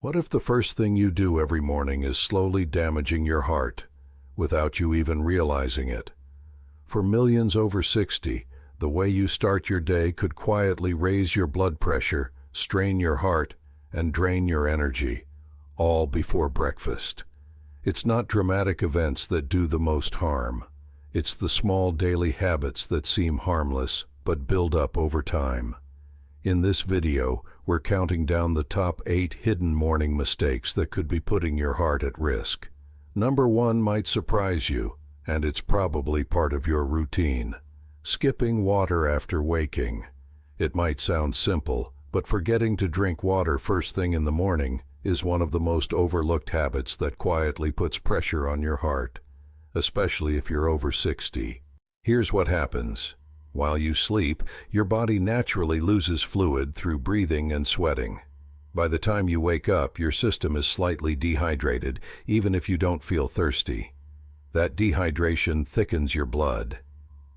What if the first thing you do every morning is slowly damaging your heart, without you even realizing it? For millions over 60, the way you start your day could quietly raise your blood pressure, strain your heart, and drain your energy, all before breakfast. It's not dramatic events that do the most harm. It's the small daily habits that seem harmless, but build up over time. In this video, we're counting down the top 8 hidden morning mistakes that could be putting your heart at risk. Number 1 might surprise you, and it's probably part of your routine. Skipping water after waking. It might sound simple, but forgetting to drink water first thing in the morning is one of the most overlooked habits that quietly puts pressure on your heart, especially if you're over 60. Here's what happens. While you sleep, your body naturally loses fluid through breathing and sweating. By the time you wake up, your system is slightly dehydrated, even if you don't feel thirsty. That dehydration thickens your blood.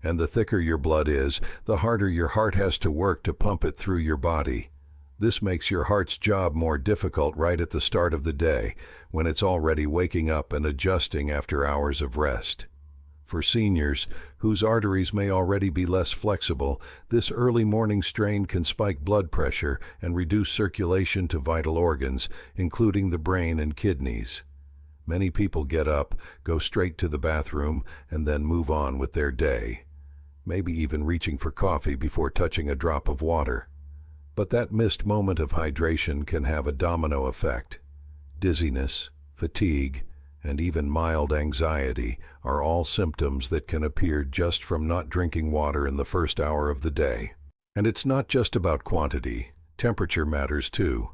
And the thicker your blood is, the harder your heart has to work to pump it through your body. This makes your heart's job more difficult right at the start of the day, when it's already waking up and adjusting after hours of rest. For seniors, whose arteries may already be less flexible, this early morning strain can spike blood pressure and reduce circulation to vital organs, including the brain and kidneys. Many people get up, go straight to the bathroom, and then move on with their day, maybe even reaching for coffee before touching a drop of water. But that missed moment of hydration can have a domino effect. Dizziness, fatigue, and even mild anxiety are all symptoms that can appear just from not drinking water in the first hour of the day. And it's not just about quantity. Temperature matters too.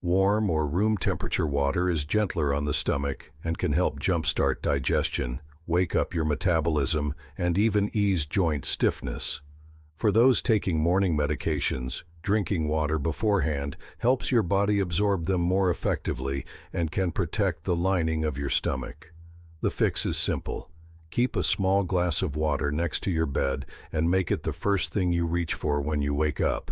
Warm or room temperature water is gentler on the stomach and can help jumpstart digestion, wake up your metabolism, and even ease joint stiffness. For those taking morning medications, drinking water beforehand helps your body absorb them more effectively and can protect the lining of your stomach. The fix is simple. Keep a small glass of water next to your bed and make it the first thing you reach for when you wake up.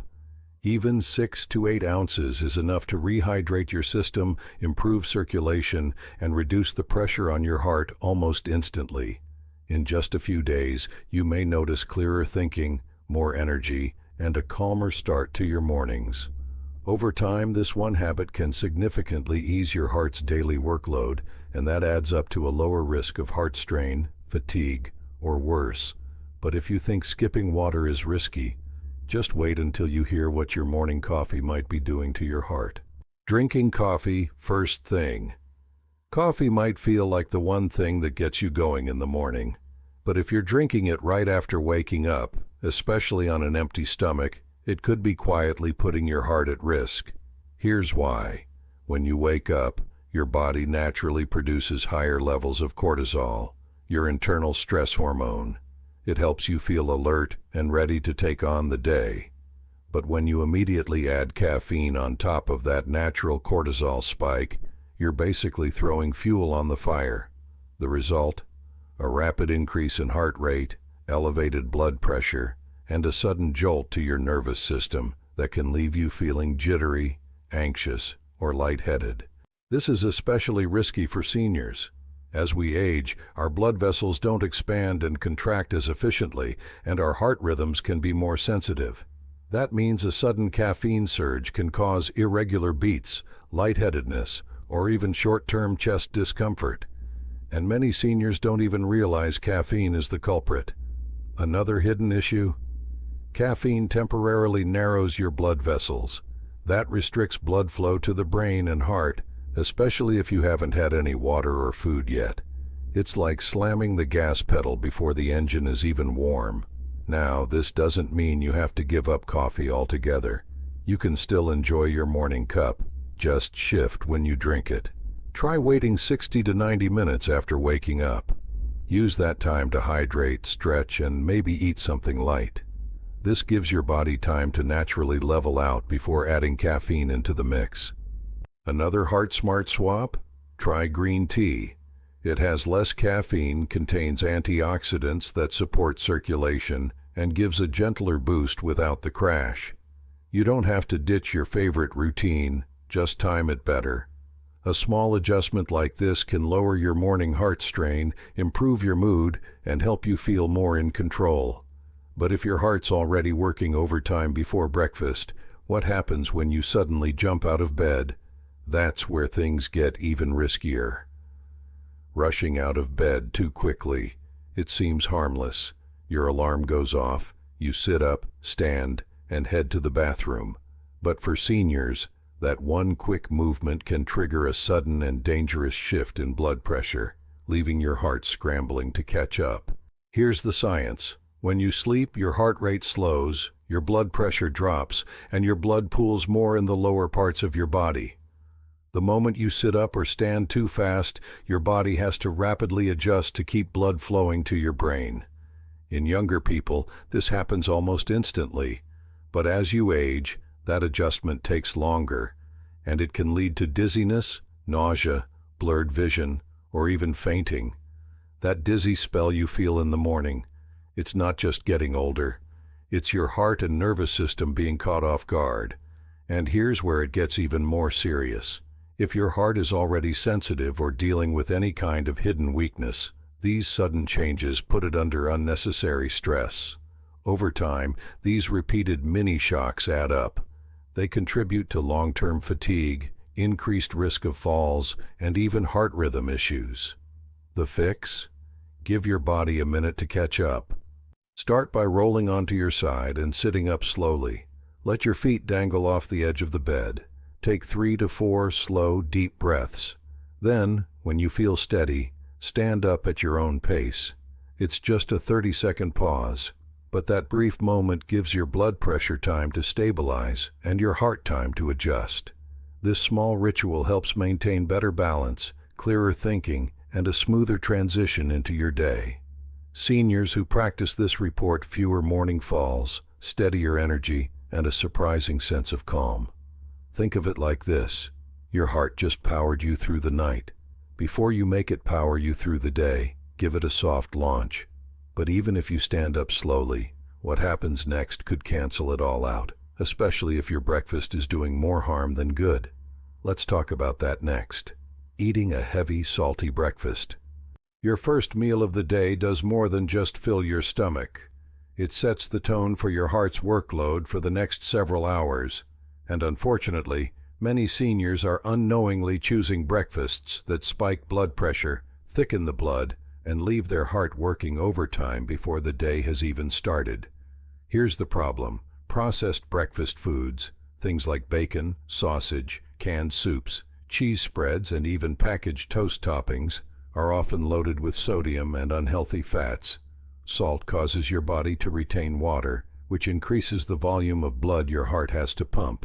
Even 6 to 8 ounces is enough to rehydrate your system, improve circulation, and reduce the pressure on your heart almost instantly. In just a few days, you may notice clearer thinking, more energy, and a calmer start to your mornings. Over time, this one habit can significantly ease your heart's daily workload, and that adds up to a lower risk of heart strain, fatigue, or worse. But if you think skipping water is risky, just wait until you hear what your morning coffee might be doing to your heart. Drinking coffee first thing. Coffee might feel like the one thing that gets you going in the morning, but if you're drinking it right after waking up, especially on an empty stomach, it could be quietly putting your heart at risk. Here's why. When you wake up, your body naturally produces higher levels of cortisol, your internal stress hormone. It helps you feel alert and ready to take on the day. But when you immediately add caffeine on top of that natural cortisol spike, you're basically throwing fuel on the fire. The result? A rapid increase in heart rate, elevated blood pressure, and a sudden jolt to your nervous system that can leave you feeling jittery, anxious, or lightheaded. This is especially risky for seniors. As we age, our blood vessels don't expand and contract as efficiently, and our heart rhythms can be more sensitive. That means a sudden caffeine surge can cause irregular beats, lightheadedness, or even short-term chest discomfort. And many seniors don't even realize caffeine is the culprit. Another hidden issue? Caffeine temporarily narrows your blood vessels. That restricts blood flow to the brain and heart, especially if you haven't had any water or food yet. It's like slamming the gas pedal before the engine is even warm. Now, this doesn't mean you have to give up coffee altogether. You can still enjoy your morning cup, just shift when you drink it. Try waiting 60 to 90 minutes after waking up. Use that time to hydrate, stretch, and maybe eat something light. This gives your body time to naturally level out before adding caffeine into the mix. Another heart-smart swap? Try green tea. It has less caffeine, contains antioxidants that support circulation, and gives a gentler boost without the crash. You don't have to ditch your favorite routine, just time it better. A small adjustment like this can lower your morning heart strain, improve your mood, and help you feel more in control. But if your heart's already working overtime before breakfast, what happens when you suddenly jump out of bed? That's where things get even riskier. Rushing out of bed too quickly. It seems harmless. Your alarm goes off, you sit up, stand, and head to the bathroom. But for seniors, that one quick movement can trigger a sudden and dangerous shift in blood pressure, leaving your heart scrambling to catch up. Here's the science. When you sleep, your heart rate slows, your blood pressure drops, and your blood pools more in the lower parts of your body. The moment you sit up or stand too fast, your body has to rapidly adjust to keep blood flowing to your brain. In younger people, this happens almost instantly, but as you age, that adjustment takes longer, and it can lead to dizziness, nausea, blurred vision, or even fainting. That dizzy spell you feel in the morning, it's not just getting older, it's your heart and nervous system being caught off guard. And here's where it gets even more serious. If your heart is already sensitive or dealing with any kind of hidden weakness, these sudden changes put it under unnecessary stress. Over time, these repeated mini-shocks add up. They contribute to long-term fatigue, increased risk of falls, and even heart rhythm issues. The fix? Give your body a minute to catch up. Start by rolling onto your side and sitting up slowly. Let your feet dangle off the edge of the bed. Take 3 to 4 slow, deep breaths. Then, when you feel steady, stand up at your own pace. It's just a 30-second pause, but that brief moment gives your blood pressure time to stabilize and your heart time to adjust. This small ritual helps maintain better balance, clearer thinking, and a smoother transition into your day. Seniors who practice this report fewer morning falls, steadier energy, and a surprising sense of calm. Think of it like this. Your heart just powered you through the night. Before you make it power you through the day, give it a soft launch. But even if you stand up slowly, what happens next could cancel it all out, especially if your breakfast is doing more harm than good. Let's talk about that next. Eating a heavy, salty breakfast. Your first meal of the day does more than just fill your stomach. It sets the tone for your heart's workload for the next several hours. And unfortunately, many seniors are unknowingly choosing breakfasts that spike blood pressure, thicken the blood, and leave their heart working overtime before the day has even started. Here's the problem. Processed breakfast foods, things like bacon, sausage, canned soups, cheese spreads, and even packaged toast toppings, are often loaded with sodium and unhealthy fats. Salt causes your body to retain water, which increases the volume of blood your heart has to pump.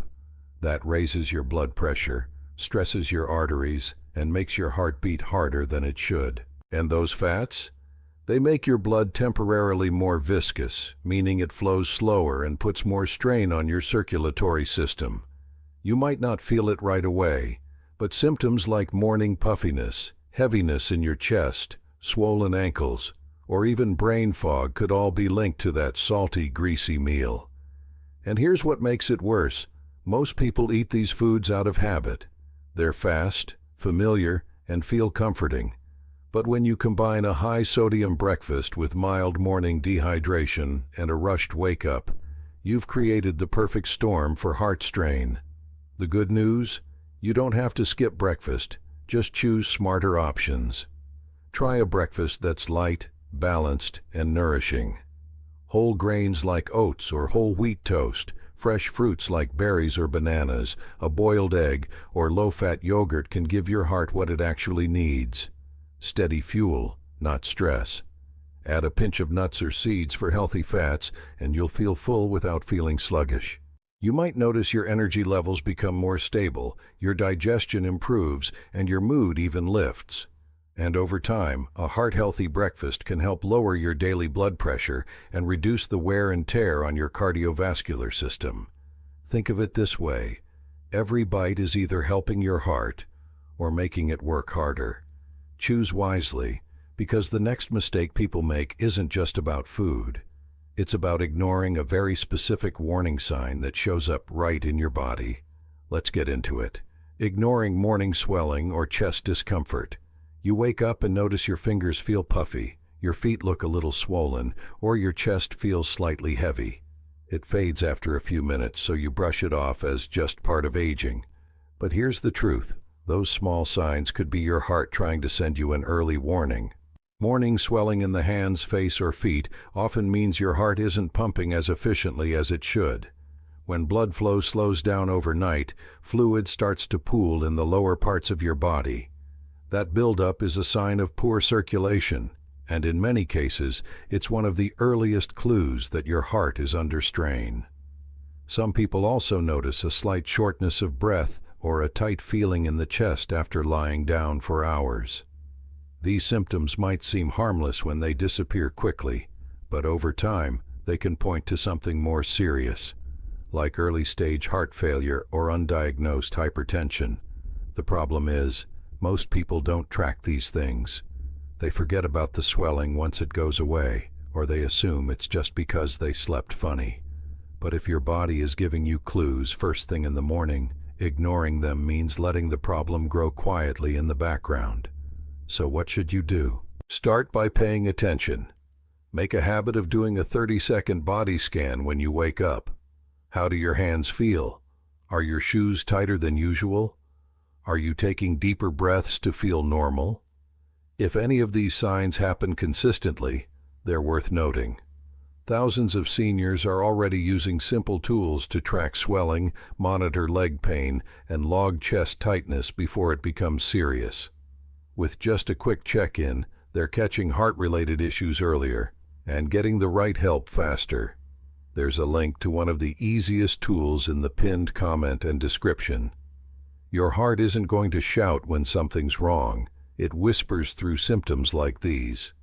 That raises your blood pressure, stresses your arteries, and makes your heart beat harder than it should. And those fats? They make your blood temporarily more viscous, meaning it flows slower and puts more strain on your circulatory system. You might not feel it right away, but symptoms like morning puffiness, heaviness in your chest, swollen ankles, or even brain fog could all be linked to that salty, greasy meal. And here's what makes it worse. Most people eat these foods out of habit. They're fast, familiar, and feel comforting. But when you combine a high-sodium breakfast with mild morning dehydration and a rushed wake-up, you've created the perfect storm for heart strain. The good news? You don't have to skip breakfast. Just choose smarter options. Try a breakfast that's light, balanced, and nourishing. Whole grains like oats or whole wheat toast, fresh fruits like berries or bananas, a boiled egg, or low-fat yogurt can give your heart what it actually needs. Steady fuel, not stress. Add a pinch of nuts or seeds for healthy fats, and you'll feel full without feeling sluggish. You might notice your energy levels become more stable, your digestion improves, and your mood even lifts. And over time, a heart-healthy breakfast can help lower your daily blood pressure and reduce the wear and tear on your cardiovascular system. Think of it this way. Every bite is either helping your heart or making it work harder. Choose wisely, because the next mistake people make isn't just about food. It's about ignoring a very specific warning sign that shows up right in your body. Let's get into it. Ignoring morning swelling or chest discomfort. You wake up and notice your fingers feel puffy, your feet look a little swollen, or your chest feels slightly heavy. It fades after a few minutes, so you brush it off as just part of aging. But here's the truth. Those small signs could be your heart trying to send you an early warning. Morning swelling in the hands, face, or feet often means your heart isn't pumping as efficiently as it should. When blood flow slows down overnight, fluid starts to pool in the lower parts of your body. That buildup is a sign of poor circulation, and in many cases, it's one of the earliest clues that your heart is under strain. Some people also notice a slight shortness of breath or a tight feeling in the chest after lying down for hours. These symptoms might seem harmless when they disappear quickly, but over time, they can point to something more serious, like early-stage heart failure or undiagnosed hypertension. The problem is, most people don't track these things. They forget about the swelling once it goes away, or they assume it's just because they slept funny. But if your body is giving you clues first thing in the morning, ignoring them means letting the problem grow quietly in the background. So what should you do? Start by paying attention. Make a habit of doing a 30-second body scan when you wake up. How do your hands feel? Are your shoes tighter than usual? Are you taking deeper breaths to feel normal? If any of these signs happen consistently, they're worth noting. Thousands of seniors are already using simple tools to track swelling, monitor leg pain, and log chest tightness before it becomes serious. With just a quick check-in, they're catching heart-related issues earlier and getting the right help faster. There's a link to one of the easiest tools in the pinned comment and description. Your heart isn't going to shout when something's wrong. It whispers through symptoms like these.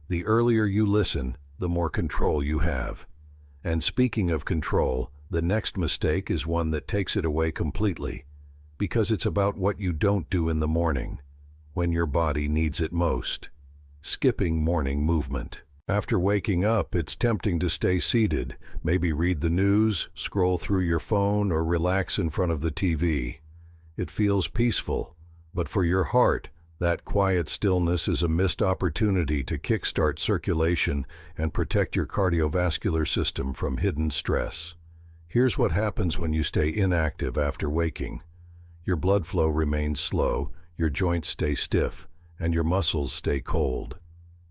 The earlier you listen, the more control you have. And speaking of control, the next mistake is one that takes it away completely, because it's about what you don't do in the morning, when your body needs it most. Skipping morning movement. After waking up, it's tempting to stay seated, maybe read the news, scroll through your phone, or relax in front of the TV. It feels peaceful, but for your heart, that quiet stillness is a missed opportunity to kickstart circulation and protect your cardiovascular system from hidden stress. Here's what happens when you stay inactive after waking. Your blood flow remains slow, your joints stay stiff, and your muscles stay cold.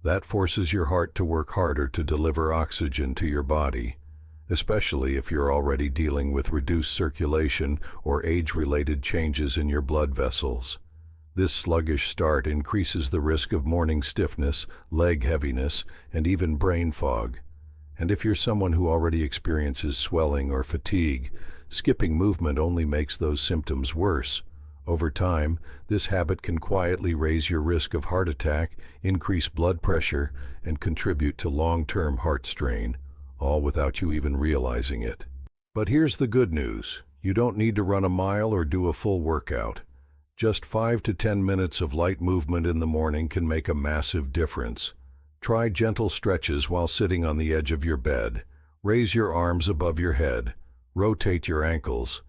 That forces your heart to work harder to deliver oxygen to your body, especially if you're already dealing with reduced circulation or age-related changes in your blood vessels. This sluggish start increases the risk of morning stiffness, leg heaviness, and even brain fog. And if you're someone who already experiences swelling or fatigue, skipping movement only makes those symptoms worse. Over time, this habit can quietly raise your risk of heart attack, increase blood pressure, and contribute to long-term heart strain, all without you even realizing it. But here's the good news. You don't need to run a mile or do a full workout. Just 5 to 10 minutes of light movement in the morning can make a massive difference. Try gentle stretches while sitting on the edge of your bed. Raise your arms above your head. Rotate your ankles.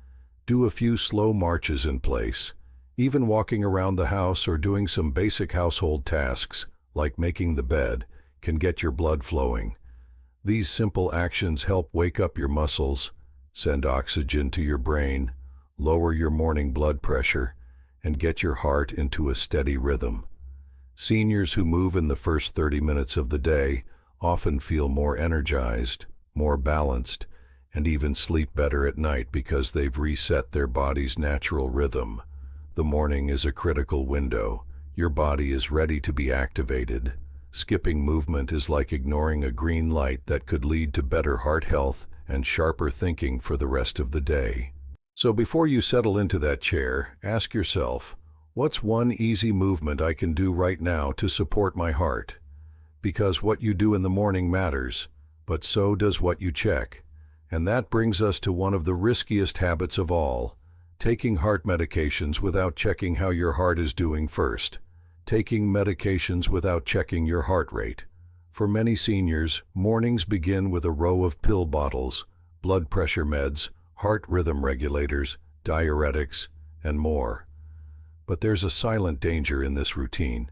Do a few slow marches in place. Even walking around the house or doing some basic household tasks, like making the bed, can get your blood flowing. These simple actions help wake up your muscles, send oxygen to your brain, lower your morning blood pressure, and get your heart into a steady rhythm. Seniors who move in the first 30 minutes of the day often feel more energized, more balanced, and even sleep better at night because they've reset their body's natural rhythm. The morning is a critical window. Your body is ready to be activated. Skipping movement is like ignoring a green light that could lead to better heart health and sharper thinking for the rest of the day. So before you settle into that chair, ask yourself, what's one easy movement I can do right now to support my heart? Because what you do in the morning matters, but so does what you check. And that brings us to one of the riskiest habits of all, taking heart medications without checking how your heart is doing first. Taking medications without checking your heart rate. For many seniors, mornings begin with a row of pill bottles, blood pressure meds, heart rhythm regulators, diuretics, and more. But there's a silent danger in this routine.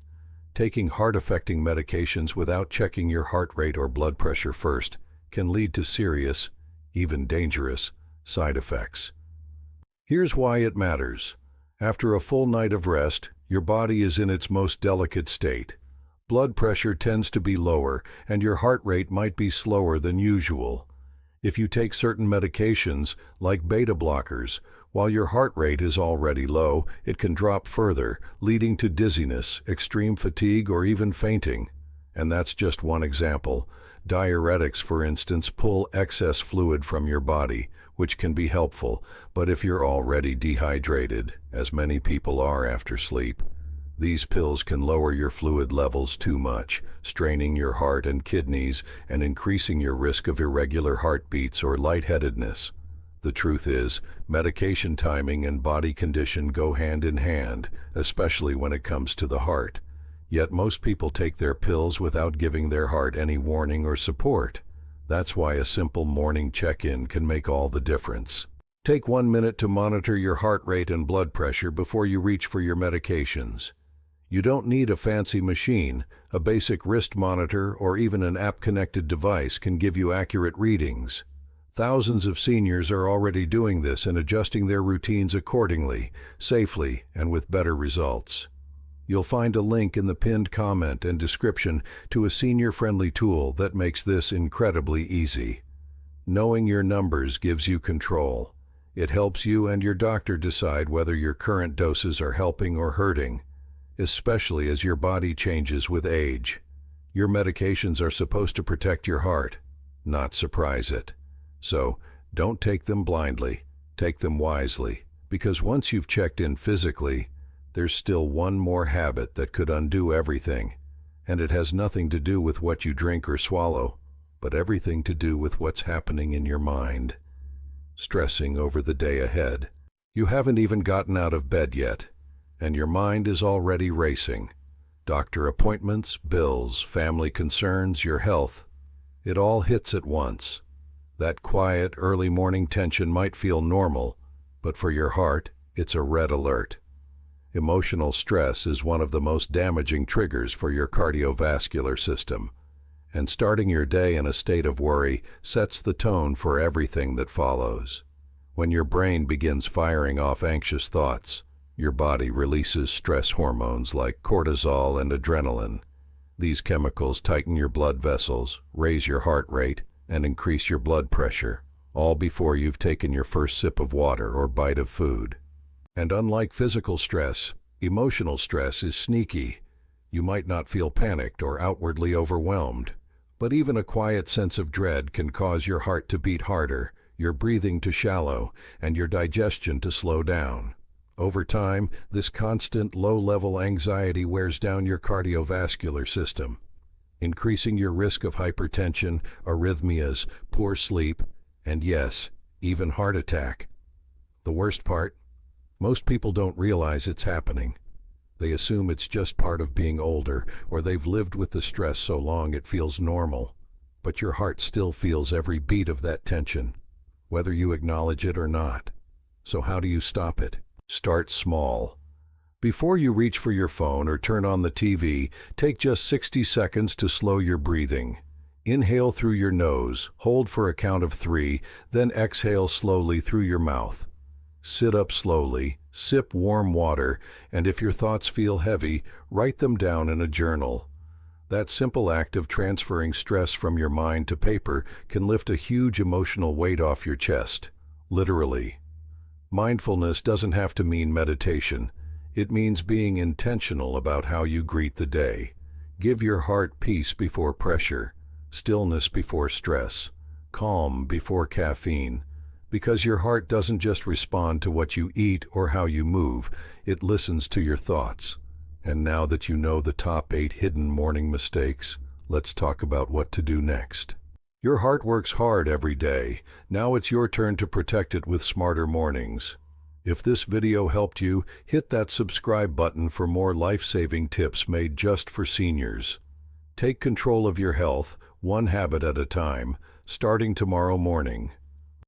Taking heart-affecting medications without checking your heart rate or blood pressure first can lead to serious, even dangerous, side effects. Here's why it matters. After a full night of rest, your body is in its most delicate state. Blood pressure tends to be lower, and your heart rate might be slower than usual. If you take certain medications, like beta blockers, while your heart rate is already low, it can drop further, leading to dizziness, extreme fatigue, or even fainting. And that's just one example. Diuretics, for instance, pull excess fluid from your body, which can be helpful, but if you're already dehydrated, as many people are after sleep, these pills can lower your fluid levels too much, straining your heart and kidneys and increasing your risk of irregular heartbeats or lightheadedness. The truth is, medication timing and body condition go hand in hand, especially when it comes to the heart. Yet most people take their pills without giving their heart any warning or support. That's why a simple morning check-in can make all the difference. Take 1 minute to monitor your heart rate and blood pressure before you reach for your medications. You don't need a fancy machine. A basic wrist monitor or even an app-connected device can give you accurate readings. Thousands of seniors are already doing this and adjusting their routines accordingly, safely, and with better results. You'll find a link in the pinned comment and description to a senior-friendly tool that makes this incredibly easy. Knowing your numbers gives you control. It helps you and your doctor decide whether your current doses are helping or hurting, especially as your body changes with age. Your medications are supposed to protect your heart, not surprise it. So, don't take them blindly, take them wisely, because once you've checked in physically, there's still one more habit that could undo everything, and it has nothing to do with what you drink or swallow, but everything to do with what's happening in your mind. Stressing over the day ahead. You haven't even gotten out of bed yet, and your mind is already racing. Doctor appointments, bills, family concerns, your health. It all hits at once. That quiet, early morning tension might feel normal, but for your heart, it's a red alert. Emotional stress is one of the most damaging triggers for your cardiovascular system, and starting your day in a state of worry sets the tone for everything that follows. When your brain begins firing off anxious thoughts, your body releases stress hormones like cortisol and adrenaline. These chemicals tighten your blood vessels, raise your heart rate, and increase your blood pressure, all before you've taken your first sip of water or bite of food. And unlike physical stress, emotional stress is sneaky. You might not feel panicked or outwardly overwhelmed, but even a quiet sense of dread can cause your heart to beat harder, your breathing to shallow, and your digestion to slow down. Over time, this constant low-level anxiety wears down your cardiovascular system, increasing your risk of hypertension, arrhythmias, poor sleep, and yes, even heart attack. The worst part? Most people don't realize it's happening. They assume it's just part of being older, or they've lived with the stress so long it feels normal. But your heart still feels every beat of that tension, whether you acknowledge it or not. So how do you stop it? Start small. Before you reach for your phone or turn on the TV, take just 60 seconds to slow your breathing. Inhale through your nose, hold for a count of 3, then exhale slowly through your mouth. Sit up slowly, sip warm water, and if your thoughts feel heavy, write them down in a journal. That simple act of transferring stress from your mind to paper can lift a huge emotional weight off your chest, literally. Mindfulness doesn't have to mean meditation. It means being intentional about how you greet the day. Give your heart peace before pressure, stillness before stress, calm before caffeine. Because your heart doesn't just respond to what you eat or how you move, it listens to your thoughts. And now that you know the top 8 hidden morning mistakes, let's talk about what to do next. Your heart works hard every day. Now it's your turn to protect it with smarter mornings. If this video helped you, hit that subscribe button for more life-saving tips made just for seniors. Take control of your health, one habit at a time, starting tomorrow morning.